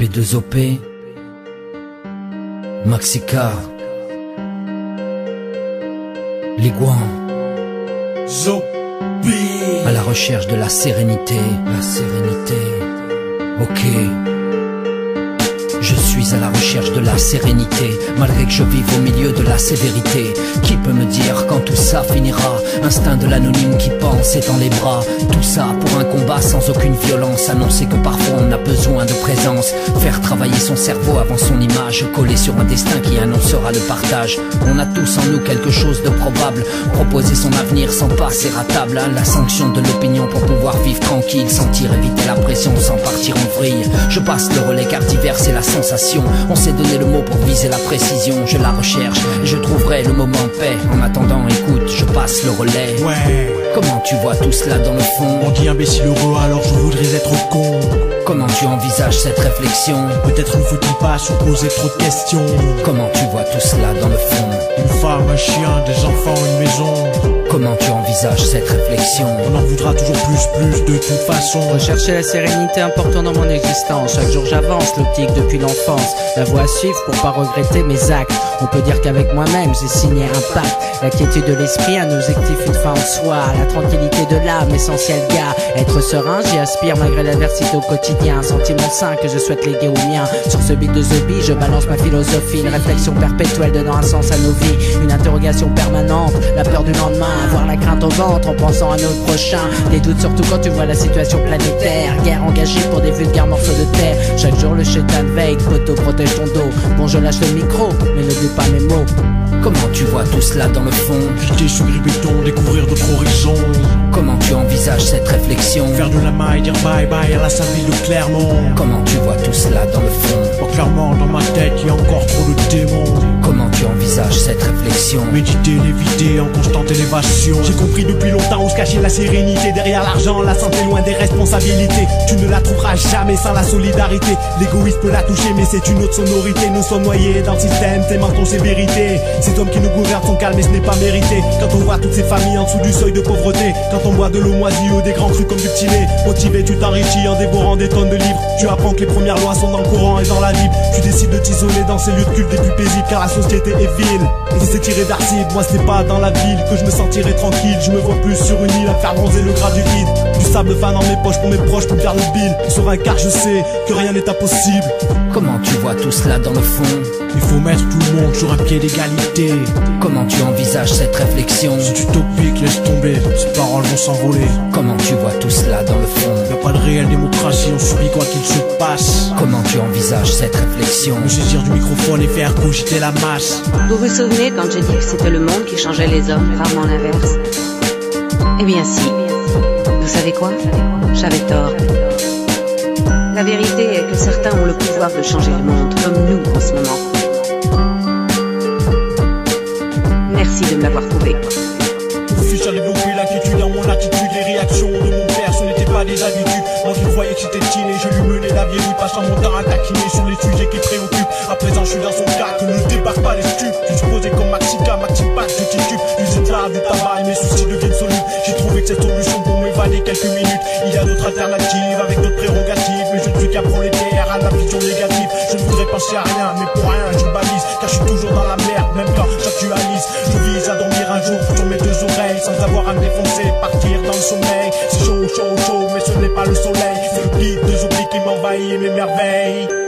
B2OP, Maxica, Liguan, Zombie. à la recherche de la sérénité, ok. Je suis à la recherche de la sérénité, malgré que je vive au milieu de la sévérité. Qui peut me dire quand tout ça finira? Instinct de l'anonyme qui pense étend les bras. Tout ça pour un combat sans aucune violence. Annoncer que parfois on a besoin de présence. Faire travailler son cerveau avant son image. Coller sur un destin qui annoncera le partage. On a tous en nous quelque chose de probable. Proposer son avenir sans passer à table, hein. La sanction de l'opinion pour pouvoir vivre tranquille. Sentir éviter la pression sans partir en vrille. Je passe le relais car divers c'est la sensation. On s'est donné le mot pour viser la précision. Je la recherche et je trouverai le moment en paix. En attendant, écoute, je passe le relais. Ouais. Comment tu vois tout cela dans le fond? On dit imbécile heureux alors je voudrais être con. Comment tu envisages cette réflexion? Peut-être ne faut-il pas se poser trop de questions. Comment tu vois tout cela dans le fond? Une femme, un chien, des enfants, une maison. Comment tu envisages cette réflexion? On en voudra toujours plus de toute façon. Rechercher la sérénité important dans mon existence. Chaque jour j'avance, l'optique depuis l'enfance. La voie à suivre pour pas regretter mes actes. On peut dire qu'avec moi-même j'ai signé un pacte. La quiétude de l'esprit, un objectif, une fin en soi. La tranquillité de l'âme, essentiel gars. Être serein, j'y aspire malgré l'adversité au quotidien. Un sentiment sain que je souhaite léguer au mien. Sur ce beat de Zombie, je balance ma philosophie. Une réflexion perpétuelle donnant un sens à nos vies. Une interrogation permanente, la peur du lendemain. Avoir la crainte au ventre en pensant à notre prochain. Des doutes surtout quand tu vois la situation planétaire. Guerre engagée pour des vulgaires morceaux de terre. Chaque jour le chétan veille, poteau protège ton dos. Bon je lâche le micro, mais n'oublie pas mes mots. Comment tu vois tout cela dans le fond? Quitter ce gris béton, découvrir d'autres horizons. Comment tu envisages cette réflexion? Faire de la maille, dire bye bye à la sainte ville de Clermont. Comment tu vois tout cela dans le fond? Pas clairement dans ma tête, y a encore trop de démons. Comment tu envisages cette réflexion? Méditer, léviter en constante élévation. J'ai compris depuis longtemps où se cachait la sérénité. Derrière l'argent, la santé loin des responsabilités. Tu ne la trouveras jamais sans la solidarité. L'égoïsme peut la toucher mais c'est une autre sonorité. Nous sommes noyés dans le système, tes mensonges et vérités. Ces hommes qui nous gouvernent sont calmes et ce n'est pas mérité. Quand on voit toutes ces familles en dessous du seuil de pauvreté. Quand on boit de l'eau moisie ou des grands crus comme du petit lait. Motivé, tu t'enrichis en dévorant des tonnes de livres. Tu apprends que les premières lois sont dans le Coran et dans la Bible. Tu décides de t'isoler dans ces lieux de culte les plus paisibles car la société est vile. Et c'est irréversible, moi c'est pas dans la ville que je me sentirai tranquille. Je me vois plus sur une île à faire bronzer le gras du vide. Du sable fin dans mes poches pour mes proches pour faire le bill. Sur un car je sais que rien n'est impossible. Comment tu vois tout cela dans le fond? Il faut mettre tout le monde sur un pied d'égalité. Comment tu envisages cette réflexion? C'est utopique, laisse tomber, ces paroles vont s'envoler. Comment tu vois tout cela dans le fond? Y'a pas de réelle démocratie, on subit quoi qu'il se passe. Comment tu envisages cette réflexion? Me saisir du microphone et faire cogiter la masse. Vous vous souvenez quand j'ai dit que c'était le monde qui changeait les hommes, rarement l'inverse? Eh bien si. Vous savez quoi? J'avais tort. La vérité est que certains ont le pouvoir de changer le monde, comme nous en ce moment. Merci de me l'avoir prouvé. Fiche à développer l'attitude dans mon attitude. Les réactions de mon père, ce n'était pas des habitudes. Moi qui croyais que c'était stylé, je lui menais la vieille rue, passant mon temps à taquiner sur les sujets qui préoccupent. À présent je suis dans son cas, que ne débarque pas les stupes. Je suis posé comme Maxica, Maxipac, je titube. Usine d'art, du tabac et mes soucis deviennent solides. J'ai trouvé que cette solution pour m'évader quelques minutes. Il y a d'autres alternatives avec d'autres prérogatives. Mais je ne suis qu'un prolétaire à la vision négative. Je ne voudrais penser à rien, mais pour rien je balise. Car je suis toujours dans la merde, même quand j'actualise. Je vise à dormir un jour sur mes deux oreilles, sans avoir à me défoncer, partir dans le sommeil. C'est chaud, chaud, chaud, mais ce n'est pas le soleil. C'est le beat de Zombie qui m'envahit et m'émerveille.